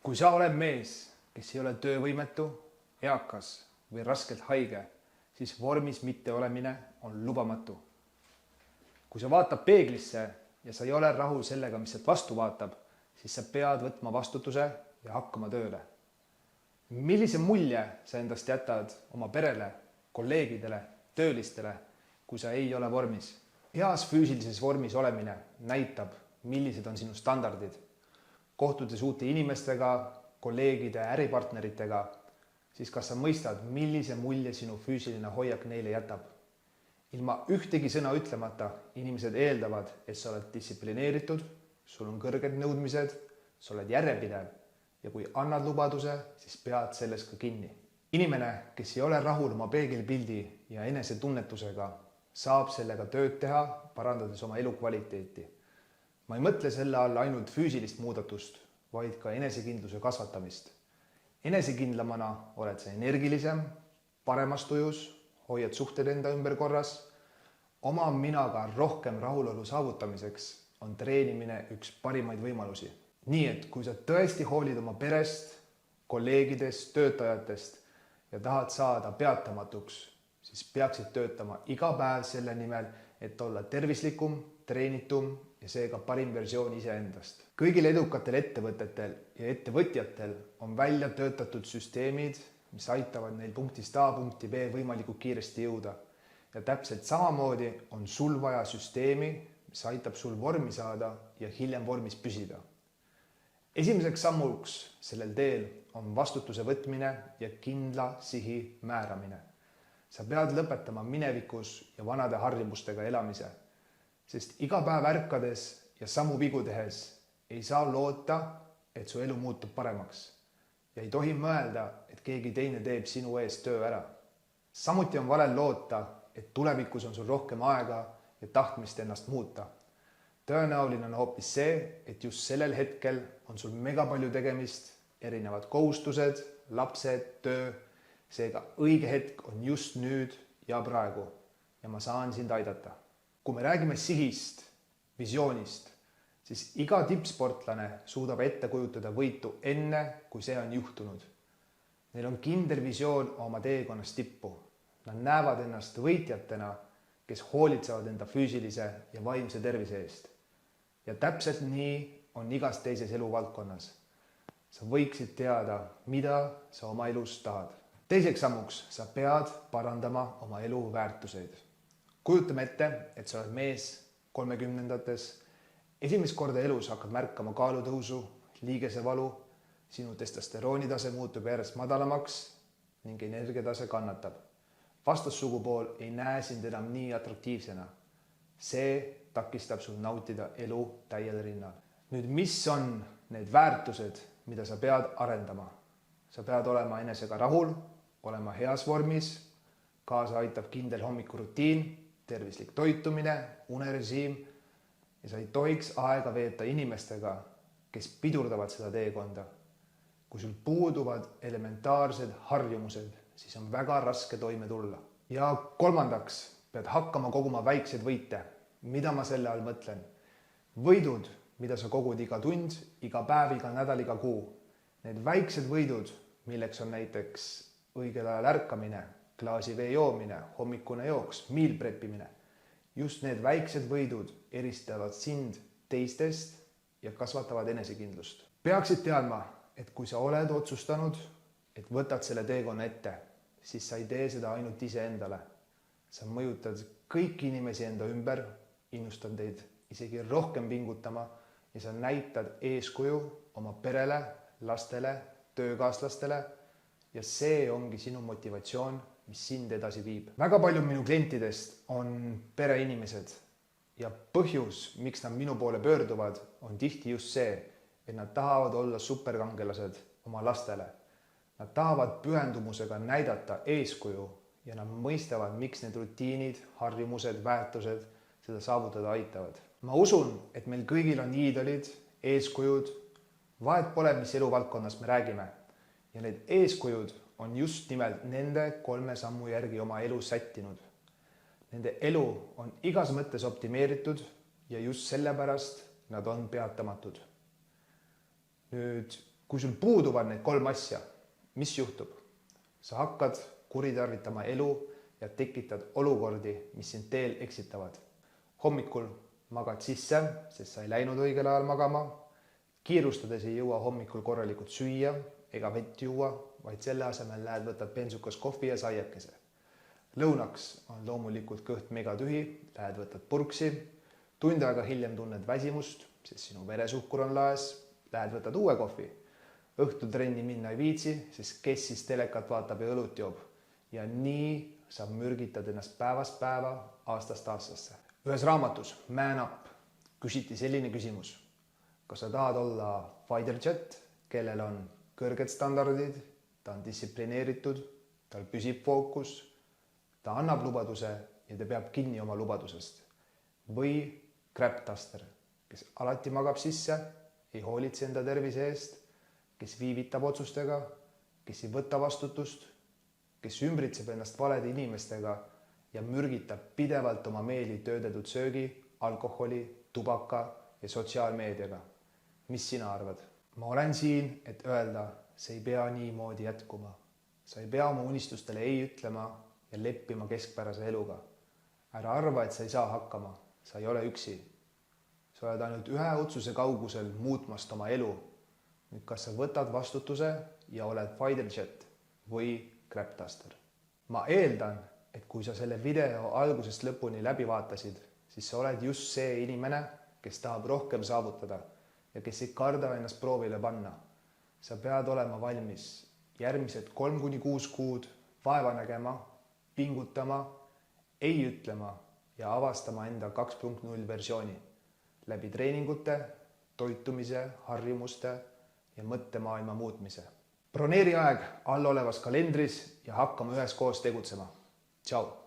Kui sa oled mees, kes ei ole töövõimetu, eakas või raskelt haige, siis vormis mitteolemine on lubamatu. Kui sa vaatad peeglisse ja sa ei ole rahul sellega, mis sealt vastu vaatab, siis sa pead võtma vastutuse ja hakkama tööle. Millise mulje sa endast jätad oma perele, kolleegidele, töölistele, kui sa ei ole vormis? Heas füüsilises vormis olemine näitab, millised on sinu standardid. Kohtudes uute inimestega, kolleegide, äripartneritega, siis kas sa mõistad, millise mulje sinu füüsiline hoiak neile jätab? Ilma ühtegi sõna ütlemata inimesed eeldavad, et sa oled distsiplineeritud, sul on kõrged nõudmised, sa oled järjepidev ja kui annad lubaduse, siis pead sellest ka kinni. Inimene, kes ei ole rahul oma peegelpildi ja enesetunnetusega, saab sellega tööd teha, parandades oma elukvaliteeti. Ma ei mõtle selle all ainult füüsilist muudatust, vaid ka enesekindluse kasvatamist. Enesekindlamana oled sa energilisem, paremas tujus, hoiad suhted enda ümber korras. Oma minaga rohkem rahulolu saavutamiseks on treenimine üks parimaid võimalusi. Nii et kui sa tõesti hoolid oma perest, kolleegidest, töötajatest ja tahad saada peatamatuks, siis peaksid töötama iga päev selle nimel, et olla tervislikum, treenitum ja seega parim versioon iseendast. Kõigil edukatel ettevõtetel ja ettevõtjatel on välja töötatud süsteemid, mis aitavad neil punktist A punkti B võimalikult kiiresti jõuda. Ja täpselt samamoodi on sul vaja süsteemi, mis aitab sul vormi saada ja hiljem vormis püsida. Esimeseks sammuks sellel teel on vastutuse võtmine ja kindla sihi määramine. Sa pead lõpetama minevikus ja vanade harjumustega elamise, sest iga päev ärkades ja samu vigu tehes ei saa loota, et su elu muutub paremaks. Ja ei tohi mõelda, et keegi teine teeb sinu eest töö ära. Samuti on valel loota, et tulevikus on sul rohkem aega ja tahtmist ennast muuta. Tõenäoline on hoopis see, et just sellel hetkel on sul mega palju tegemist, erinevad kohustused, lapsed, töö. Seega õige hetk on just nüüd ja praegu ja ma saan sind aidata. Kui me räägime sihist, visioonist, siis iga tippsportlane suudab ette kujutada võitu enne, kui see on juhtunud. Neil on kindel visioon oma teekonnas tippu. Nad näevad ennast võitjatena, kes hoolitsevad enda füüsilise ja vaimse tervise eest. Ja täpselt nii on igas teises eluvaldkonnas. Sa võiksid teada, mida sa oma elus tahad. Teiseks sammuks sa pead parandama oma elu väärtuseid. Kujutame ette, et sa oled mees 30-ndates. Esimest korda elus hakkad märkama kaalutõusu, liigesevalu, sinu testosteroonitase muutub järjest madalamaks ning energiatase kannatab. Vastassugupool ei näe sind enam nii atraktiivsena. See takistab sul nautida elu täiel rinnal. Nüüd, mis on need väärtused, mida sa pead arendama? Sa pead olema enesega rahul, olema heas vormis, kaasa aitab kindel hommikurutiin, tervislik toitumine, unerežiim ja sa ei tohiks aega veeta inimestega, kes pidurdavad seda teekonda. Kui sul puuduvad elementaarsed harjumused, siis on väga raske toime tulla. Ja kolmandaks pead hakkama koguma väikseid võite. Mida ma selle all mõtlen? Võidud, mida sa kogud iga tund, iga päev, iga nädal, iga kuu. Need väiksed võidud, milleks on näiteks õigel ajal ärkamine, klaasi vee joomine, hommikune jooks, meal preppimine. Just need väiksed võidud eristavad sind teistest ja kasvatavad enesekindlust. Peaksid teadma, et kui sa oled otsustanud, et võtad selle teekonna ette, siis sa ei tee seda ainult iseendale. Sa mõjutad kõiki inimesi enda ümber, innustad teid isegi rohkem pingutama ja sa näitad eeskuju oma perele, lastele, töökaaslastele ja see ongi sinu motivatsioon, mis sind edasi viib. Väga palju minu klientidest on pereinimesed ja põhjus, miks nad minu poole pöörduvad, on tihti just see, et nad tahavad olla superkangelased oma lastele. Nad tahavad pühendumusega näidata eeskuju ja nad mõistavad, miks need rutiinid, harjumused, väärtused seda saavutada aitavad. Ma usun, et meil kõigil on iidolid, eeskujud, vahet pole, mis eluvaldkonnas me räägime. Ja need eeskujud on just nimelt nende 3 sammu järgi oma elu sättinud. Nende elu on igas mõttes optimeeritud ja just sellepärast nad on peatamatud. Nüüd kui sul puuduvad need 3 asja, mis juhtub? Sa hakkad kuritarvitama elu ja tekitad olukordi, mis sind teel eksitavad. Hommikul magad sisse, sest sa ei läinud õigel ajal magama. Kiirustades ei jõua hommikul korralikult süüa ega vett juua, vaid selle asemel lähed võtad bensukas kohvi ja saiakese. Lõunaks on loomulikult kõht megatühi, lähed võtad purksi. Tund aega hiljem tunned väsimust, sest sinu veresuhkur on laes, lähed võtad uue kohvi. Õhtul trenni minna ei viitsi, sest kes siis telekat vaatab ja õlut joob. Ja nii sa mürgitad ennast päevast päeva, aastast aastasse. Ühes raamatus Man Up küsiti selline küsimus. Kas sa tahad olla fighter jet, kellel on kõrged standardid, ta on distsiplineeritud, tal püsib fookus, ta annab lubaduse ja ta peab kinni oma lubadusest. Või crap duster, kes alati magab sisse, ei hoolitse enda tervise eest, kes viivitab otsustega, kes ei võta vastutust, kes ümbritseb ennast valede inimestega ja mürgitab pidevalt oma meeli töödeldud söögi, alkoholi, tubaka ja sotsiaalmeediaga. Mis sina arvad? Ma olen siin, et öelda, see ei pea niimoodi jätkuma. Sa ei pea oma unistustele ei ütlema ja leppima keskpärase eluga. Ära arva, et sa ei saa hakkama. Sa ei ole üksi. Sa oled ainult ühe otsuse kaugusel muutmast oma elu. Nüüd kas sa võtad vastutuse ja oled fighter jet või crap duster? Ma eeldan, et kui sa selle video algusest lõpuni läbi vaatasid, siis sa oled just see inimene, kes tahab rohkem saavutada ja kes ei karda ennast proovile panna. Sa pead olema valmis järgmised 3-6 kuud vaeva nägema, pingutama, ei ütlema ja avastama enda 2.0 versiooni läbi treeningute, toitumise, harjumuste ja mõttemaailma muutmise. Broneeri aeg all olevas kalendris ja hakkame üheskoos tegutsema. Tšau!